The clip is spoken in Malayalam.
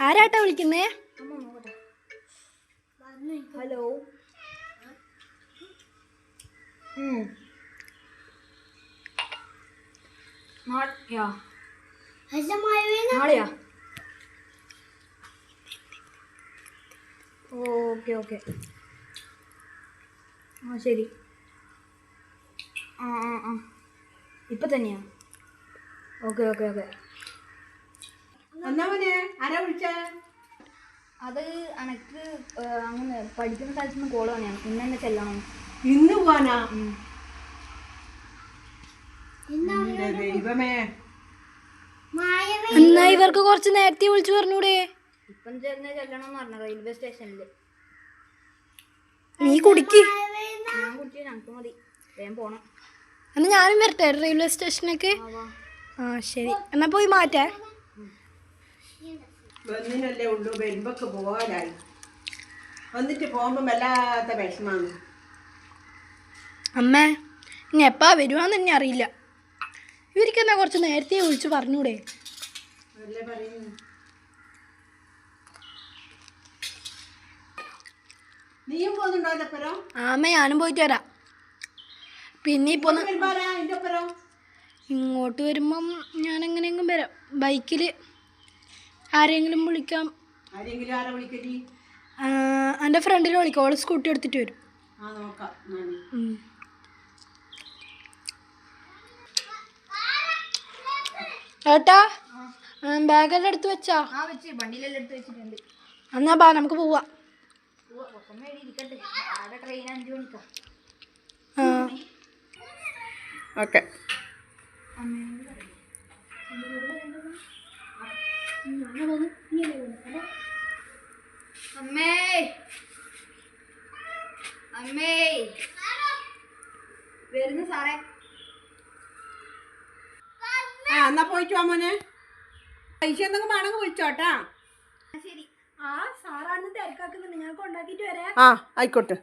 ആരാട്ടാ വിളിക്കുന്നേ? ഹലോ. നാളെയാ? Okay okay. ആ ശരി. ആ ആ ആ ഇപ്പം തന്നെയാ? Okay okay okay. അത് എനക്ക് അങ്ങനെ പഠിക്കുന്ന സ്ഥലത്ത് നിന്ന് കോള് തന്നെയാണ്. ഇന്ന് തന്നെ ചെല്ലണം. ഇന്ന് പോവാനാ? എന്നാ ഇവർക്ക് കുറച്ച് നേരത്തെ വിളിച്ചു പറഞ്ഞൂടെ? ഇപ്പം ചെല്ലണം എന്ന് പറഞ്ഞു റെയിൽവേ സ്റ്റേഷനിൽ. നീ കുടിക്ക്. ഞാൻ കുടിച്ച് ഞങ്ങൾക്ക് മതി. വേഗം പോണം. എന്നാ ഞാനും വരട്ടെ റെയിൽവേ സ്റ്റേഷനൊക്കെ? ആ ശരി, എന്നാ പോയി മാറ്റേ. വന്നിനല്ലേ ഉള്ളൂ, വരുമ്പൊക്കെ പോകാനായി. വന്നിട്ട് പോകുമ്പോ വല്ലാത്ത വിഷമാണ്. അമ്മേ ഇനി എപ്പാ വരുവാന്ന് തന്നെ അറിയില്ല. ഇവർക്ക് എന്നാ കുറച്ച് നേരത്തെ വിളിച്ചു പറഞ്ഞൂടെ? അല്ലേ പറയുന്നു. നീയും പോകുന്നുണ്ടോ അതിന്റെ ഒപ്പരം? അമ്മ ഞാനും പോയിട്ട് വരാം. പിന്നെ ഇപ്പൊ ഇങ്ങോട്ട് വരുമ്പം ഞാൻ എങ്ങനെയെങ്കിലും വരാം. ബൈക്കിൽ ആരെങ്കിലും വിളിക്കാം. എൻ്റെ ഫ്രണ്ടിനെ വിളിക്കാം. അവൾ സ്കൂട്ടി എടുത്തിട്ട് വരും. ഏട്ടാ ബാഗെല്ലാം എടുത്ത് വെച്ചാ? വണ്ടിയിലെല്ലാം എടുത്ത് വെച്ചിട്ടുണ്ട്. എന്നാ ബാ നമുക്ക് പോവാം. ട്രെയിൻ 5 മണിക്കാ. ഓക്കെ. അമ്മേ അമ്മേ വരുന്നു സാറേ. ആ എന്നാ പോയിട്ട് വാ മോനെ. പൈസ എന്തെങ്കിലും വേണമെങ്കിൽ വിളിച്ചോട്ടാ. ശരി. ആ സാറാണെന്ന് തിരക്കാക്കുന്നുണ്ട്. ഞാൻ കൊണ്ടാക്കിട്ട് വരാം. ആ ആയിക്കോട്ടെ.